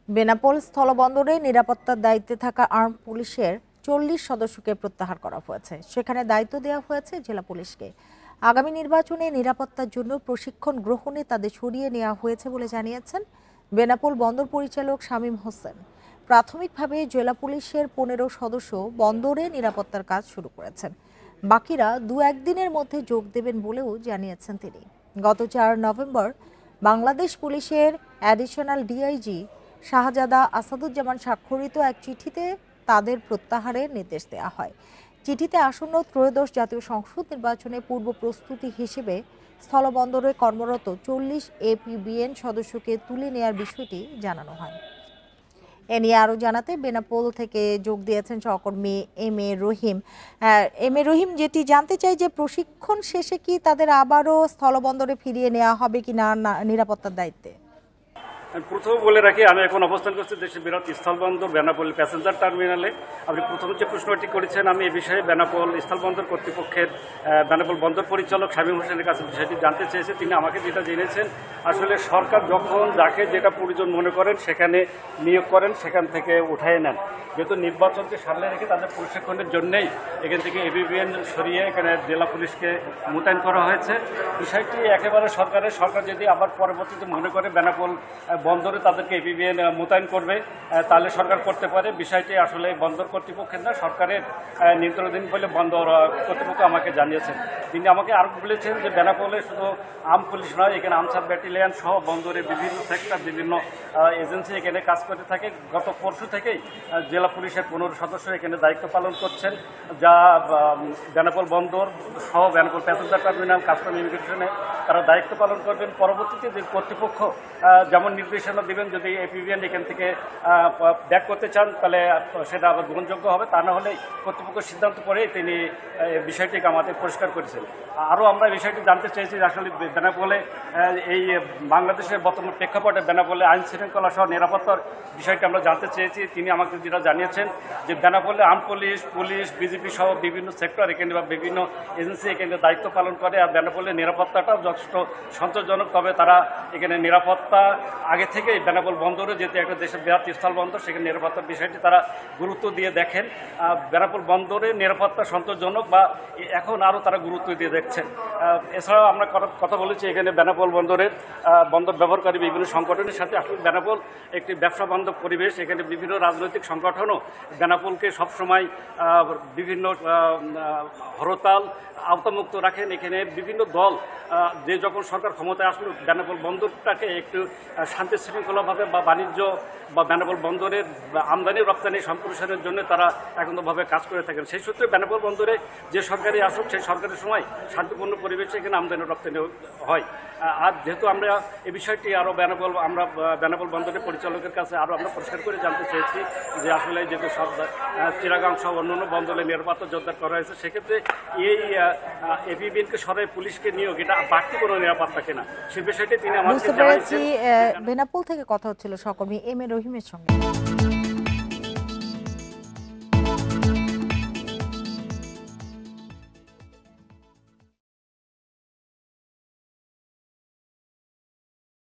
বেনাপোল স্থলবন্দরে নিরাপত্তার দায়িত্বে থাকা আর্ম পুলিশের ৪০ সদস্যকে প্রত্যাহার করা হয়েছে। সেখানে দায়িত্ব দেওয়া হয়েছে জেলা পুলিশকে। আগামী নির্বাচনে নিরাপত্তার জন্য প্রশিক্ষণ গ্রহণে তাদের সরিয়ে নেওয়া হয়েছে বলে জানিয়েছেন বেনাপোল বন্দর পরিচালক শামীম হোসেন। প্রাথমিকভাবে জেলা পুলিশের ১৫ সদস্য বন্দরে নিরাপত্তার কাজ শুরু করেছেন। বাকিরা ২-১ দিনের মধ্যে যোগ দেবেন বলেও জানিয়েছেন তিনি। গত ৪ নভেম্বর বাংলাদেশ পুলিশের অ্যাডিশনাল ডিআইজি শাহজাদা আসাদুজ্জামান স্বাক্ষরিত এক চিঠিতে তাদের প্রত্যাহারের নির্দেশ দেওয়া হয়। চিঠিতে আসন্ন ত্রয়োদশ জাতীয় সংসদ নির্বাচনে পূর্ব প্রস্তুতি হিসেবে স্থলবন্দরে কর্মরত ৪০ এপিবিএন সদস্যকে তুলে নেওয়ার বিষয়টি জানানো হয়। এ নিয়ে আরও জানাতে বেনাপোল থেকে যোগ দিয়েছেন সহকর্মী এম এ রহিম। যেটি জানতে চাই যে প্রশিক্ষণ শেষে কি তাদের আবারও স্থলবন্দরে ফিরিয়ে নেওয়া হবে কি না নিরাপত্তার দায়িত্বে? প্রথমে বলে রাখি, আমি এখন অবস্থান করছি দেশের বৃহৎ স্থলবন্দর বেনাপোল প্যাসেঞ্জার টার্মিনালে। আপনি প্রথম যে প্রশ্নটি করেছেন, আমি এ বিষয়ে বেনাপোল স্থলবন্দর কর্তৃপক্ষের বেনাপোল বন্দর পরিচালক শামীম হোসেনের কাছে বিষয়টি জানতে চেয়েছে। তিনি আমাকে যেটা জেনেছেন, আসলে সরকার যখন যাকে যেটা প্রয়োজন মনে করেন সেখানে নিয়োগ করেন, সেখান থেকে উঠায় নেন। যেহেতু নির্বাচনকে সামনে রেখে তাদের প্রশিক্ষণের জন্যই এখান থেকে এপিবিএন সরিয়ে এখানে জেলা পুলিশকে মোতায়েন করা হয়েছে। বিষয়টি একেবারে সরকার যদি আবার পরবর্তীতে মনে করে বেনাপোল বন্দরে তাদেরকে এপিবিএন মোতায়েন করবে, তাহলে সরকার করতে পারে। বিষয়টি আসলে বন্দর কর্তৃপক্ষের না, সরকারের নিয়ন্ত্রণাধীন বলে বন্দর কর্তৃপক্ষ আমাকে জানিয়েছেন। তিনি আমাকে আরও বলেছেন যে বেনাপোলে শুধু আর্ম পুলিশ নয়, এখানে আনসার ব্যাটালিয়ান সহ বন্দরে বিভিন্ন সেক্টর, বিভিন্ন এজেন্সি এখানে কাজ করতে থাকে। গত পরশু থেকেই জেলা পুলিশের 15 সদস্য এখানে দায়িত্ব পালন করছেন, যা বেনাপোল বন্দর সহ বেনাপোল প্যাসেঞ্জার টার্মিনাল, কাস্টম, ইমিগ্রেশনে তারা দায়িত্ব পালন করবেন। পরবর্তীতে যে কর্তৃপক্ষ যেমন নির্দেশনা দেবেন, যদি এপিবিএন এখান থেকে ব্যাক করতে চান তাহলে সেটা আবার গ্রহণযোগ্য হবে, তা না হলে কর্তৃপক্ষ সিদ্ধান্ত করে তিনি বিষয়টিকে আমাদের পরিষ্কার করেছেন। আরও আমরা বিষয়টি জানতে চেয়েছি যে আসলে বেনাপোলে এই বাংলাদেশের বর্তমান প্রেক্ষাপটে বেনাপোলে আইন শৃঙ্খলা সহ নিরাপত্তার বিষয়টি আমরা জানতে চেয়েছি। তিনি আমাকে যেটা জানিয়েছেন যে বেনাপোলে আর্ম পুলিশ, বিজেপি সহ বিভিন্ন সেক্টর এখানে বা বিভিন্ন এজেন্সি এখানে দায়িত্ব পালন করে। আর বেনাপোলে নিরাপত্তাটাও যথেষ্ট সন্তোষজনক। তবে তারা এখানে নিরাপত্তা আগে থেকেই বেনাপোল বন্দরে যেহেতু একটা দেশের বৃহৎ স্থল বন্দর, সেখানে নিরাপত্তার বিষয়টি তারা গুরুত্ব দিয়ে দেখেন। বেনাপোল বন্দরে নিরাপত্তা সন্তোষজনক বা এখন আরও তারা গুরুত্ব দিয়ে দেখছেন। এছাড়াও আমরা কথা বলেছি এখানে বেনাপোল বন্দরের বন্দর ব্যবহারকারী বিভিন্ন সংগঠনের সাথে। আসলে বেনাপোল একটি ব্যবসা বান্ধব পরিবেশ। এখানে বিভিন্ন রাজনৈতিক সংগঠনও বেনাপোলকে সবসময় বিভিন্ন হরতাল আওতামুক্ত রাখেন। এখানে বিভিন্ন দল যে যখন সরকার ক্ষমতায় আসলো, বেনাপোল বন্দরটাকে একটু শান্তি শৃঙ্খলাভাবে বা বাণিজ্য বা বেনাপোল বন্দরের আমদানি রপ্তানি সম্প্রসারণের জন্য তারা একত্রভাবে কাজ করে থাকেন। সেই সূত্রে বেনাপোল বন্দরে যে সরকারি আসুক, সেই সরকারের সময় শান্তিপূর্ণ পরিবেশে এখানে আমদানি রপ্তানি হয়। আর যেহেতু আমরা এই বিষয়টি আরও বেনাপোল বন্দরের পরিচালকের কাছে আরও আমরা পরিষ্কার করে জানতে চেয়েছি যে আসলে যেহেতু সব চিরাগাং সহ অন্যান্য বন্দরে নিরাপত্তা জোরদার করা হয়েছে, সেক্ষেত্রে এই এপিবিএনকে সরাই পুলিশকে নিয়োগ এটা বাড়তি কোনো নিরাপত্তা কিনা সে বিষয়টি তিনি আমাদের বেনাপোল থেকে কথা হচ্ছিল সহকর্মী এম এ রহিমের সঙ্গে।